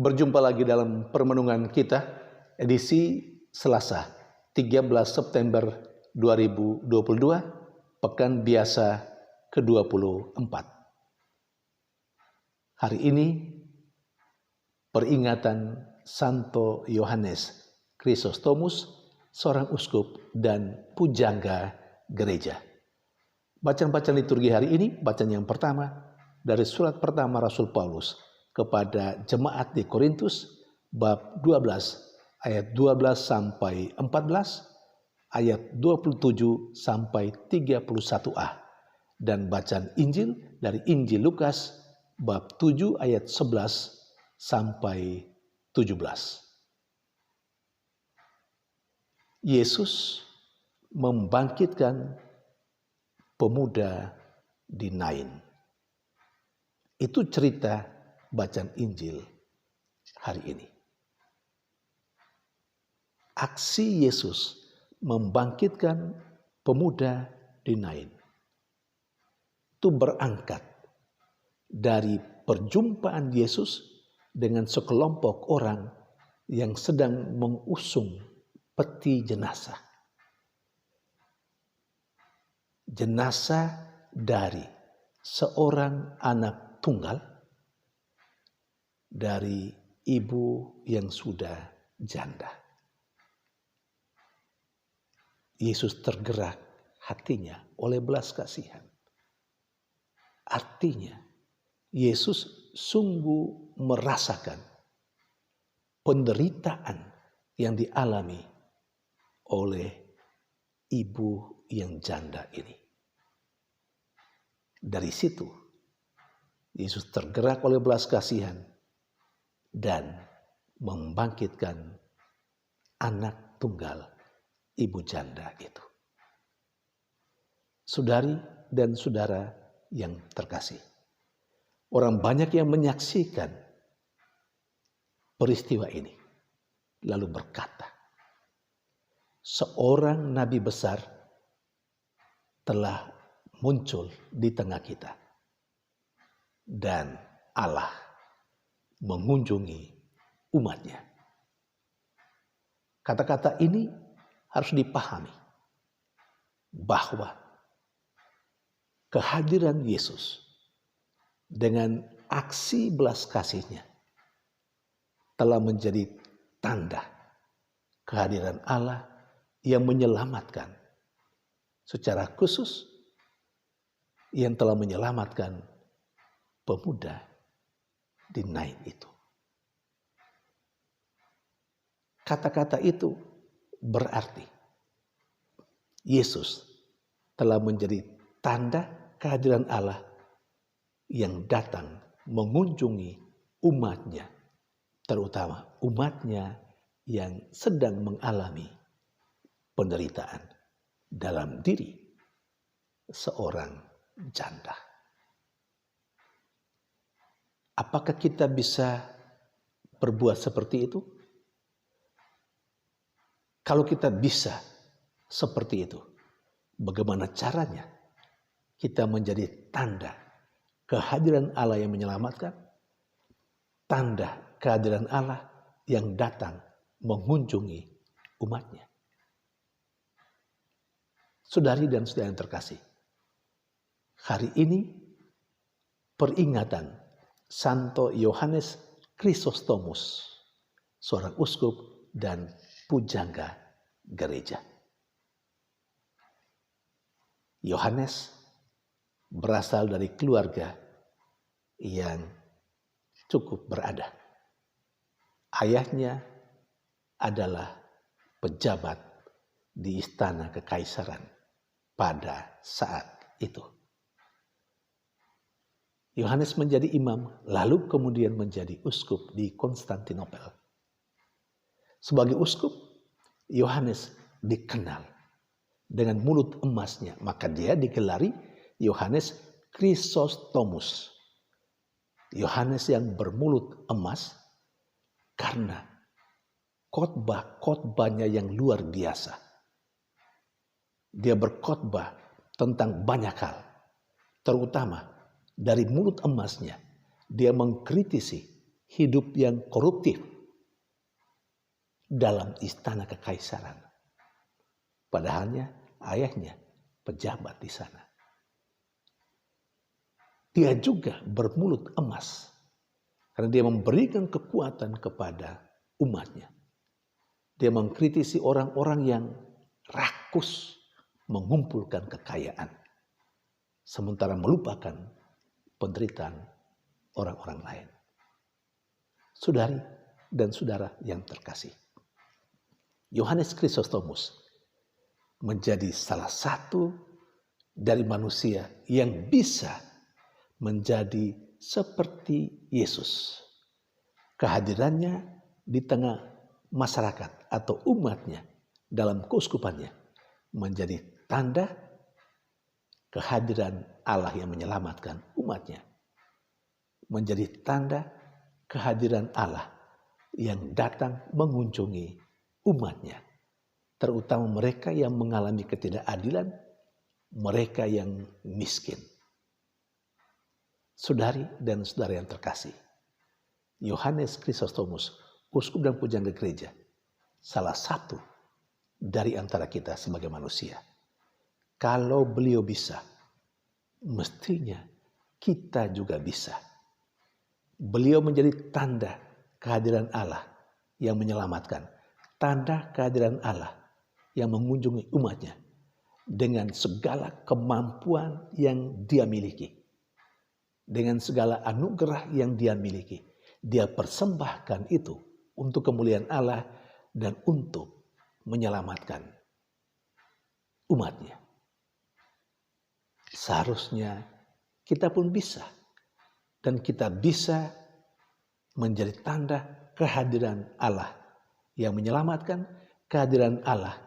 Berjumpa lagi dalam permenungan kita, edisi Selasa, 13 September 2022, Pekan Biasa ke-24. Hari ini, peringatan Santo Yohanes Chrysostomus, seorang uskup dan pujangga gereja. Bacaan-bacaan liturgi hari ini, bacaan yang pertama dari surat pertama Rasul Paulus kepada jemaat di Korintus, bab 12, ayat 12 sampai 14, ayat 27 sampai 31a, dan bacaan Injil dari Injil Lukas, bab 7 ayat 11 sampai 17. Yesus membangkitkan pemuda di Nain. Itu cerita bacaan Injil hari ini. Aksi Yesus membangkitkan pemuda di Nain itu berangkat dari perjumpaan Yesus dengan sekelompok orang yang sedang mengusung peti jenazah. Jenazah dari seorang anak tunggal dari ibu yang sudah janda. Yesus tergerak hatinya oleh belas kasihan. Artinya, Yesus sungguh merasakan penderitaan yang dialami oleh ibu yang janda ini. Dari situ, Yesus tergerak oleh belas kasihan dan membangkitkan anak tunggal ibu janda itu. Saudari dan saudara yang terkasih, orang banyak yang menyaksikan peristiwa ini, lalu berkata, seorang nabi besar telah muncul di tengah kita, dan Allah mengunjungi umatnya. Kata-kata ini harus dipahami bahwa kehadiran Yesus dengan aksi belas kasihnya telah menjadi tanda kehadiran Allah yang menyelamatkan, secara khusus yang telah menyelamatkan pemuda di Nain itu. Kata-kata itu berarti Yesus telah menjadi tanda kehadiran Allah yang datang mengunjungi umatnya, terutama umatnya yang sedang mengalami penderitaan dalam diri seorang janda. Apakah kita bisa berbuat seperti itu? Kalau kita bisa seperti itu, bagaimana caranya kita menjadi tanda kehadiran Allah yang menyelamatkan, tanda kehadiran Allah yang datang mengunjungi umatnya? Saudari dan saudara yang terkasih, hari ini peringatan Santo Yohanes Chrysostomus, seorang uskup dan pujangga gereja. Yohanes berasal dari keluarga yang cukup berada. Ayahnya adalah pejabat di istana kekaisaran pada saat itu. Yohanes menjadi imam, lalu kemudian menjadi uskup di Konstantinopel. Sebagai uskup, Yohanes dikenal dengan mulut emasnya, maka dia digelari Yohanes Chrysostomus. Yohanes yang bermulut emas karena khotbah-khotbahnya yang luar biasa. Dia berkhotbah tentang banyak hal, terutama dari mulut emasnya dia mengkritisi hidup yang koruptif dalam istana kekaisaran. Padahalnya ayahnya pejabat di sana. Dia juga bermulut emas karena dia memberikan kekuatan kepada umatnya. Dia mengkritisi orang-orang yang rakus mengumpulkan kekayaan, sementara melupakan penderitaan orang-orang lain. Saudari dan saudara yang terkasih, Yohanes Krisostomus menjadi salah satu dari manusia yang bisa menjadi seperti Yesus. Kehadirannya di tengah masyarakat atau umatnya dalam keuskupannya menjadi tanda kehadiran Allah yang menyelamatkan umatnya. Menjadi tanda kehadiran Allah yang datang mengunjungi umatnya. Terutama mereka yang mengalami ketidakadilan, mereka yang miskin. Saudari dan saudara yang terkasih, Yohanes Krisostomus, uskup dan pujangga gereja, salah satu dari antara kita sebagai manusia. Kalau beliau bisa, mestinya kita juga bisa. Beliau menjadi tanda kehadiran Allah yang menyelamatkan, tanda kehadiran Allah yang mengunjungi umatnya dengan segala kemampuan yang dia miliki. Dengan segala anugerah yang dia miliki, dia persembahkan itu untuk kemuliaan Allah dan untuk menyelamatkan umatnya. Seharusnya kita pun bisa, dan kita bisa menjadi tanda kehadiran Allah yang menyelamatkan, kehadiran Allah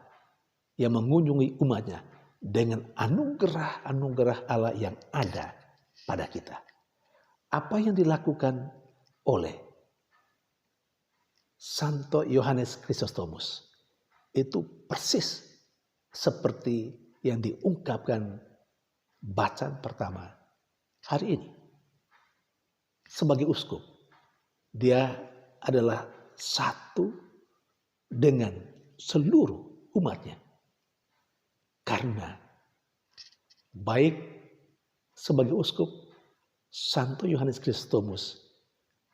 yang mengunjungi umatnya dengan anugerah-anugerah Allah yang ada pada kita. Apa yang dilakukan oleh Santo Yohanes Krisostomus itu persis seperti yang diungkapkan bacaan pertama hari ini. Sebagai uskup, dia adalah satu dengan seluruh umatnya. Karena baik sebagai uskup, Santo Yohanes Krisostomus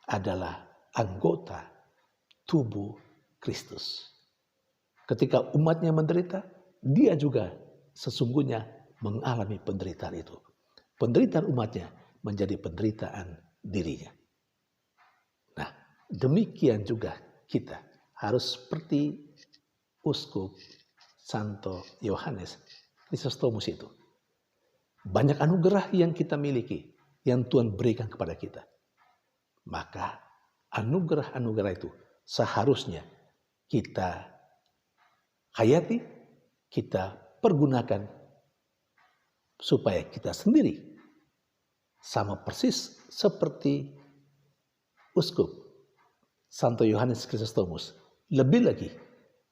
adalah anggota tubuh Kristus. Ketika umatnya menderita, dia juga sesungguhnya mengalami penderitaan itu. Penderitaan umatnya menjadi penderitaan dirinya. Nah, demikian juga kita harus seperti uskup Santo Yohanes Krisostomus itu. Banyak anugerah yang kita miliki, yang Tuhan berikan kepada kita. Maka anugerah-anugerah itu seharusnya kita hayati, kita pergunakan supaya kita sendiri sama persis seperti uskup Santo Yohanes Krisostomus. Lebih lagi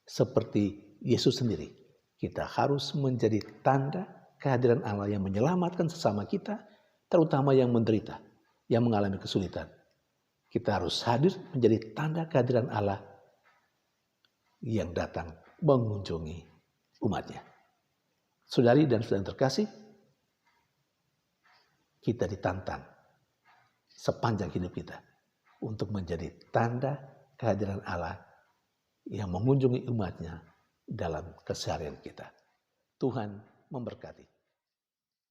seperti Yesus sendiri. Kita harus menjadi tanda kehadiran Allah yang menyelamatkan sesama kita, terutama yang menderita, yang mengalami kesulitan. Kita harus hadir menjadi tanda kehadiran Allah yang datang mengunjungi umatnya. Saudari dan saudara terkasih, kita ditantang sepanjang hidup kita untuk menjadi tanda kehadiran Allah yang mengunjungi umatnya dalam keseharian kita. Tuhan memberkati.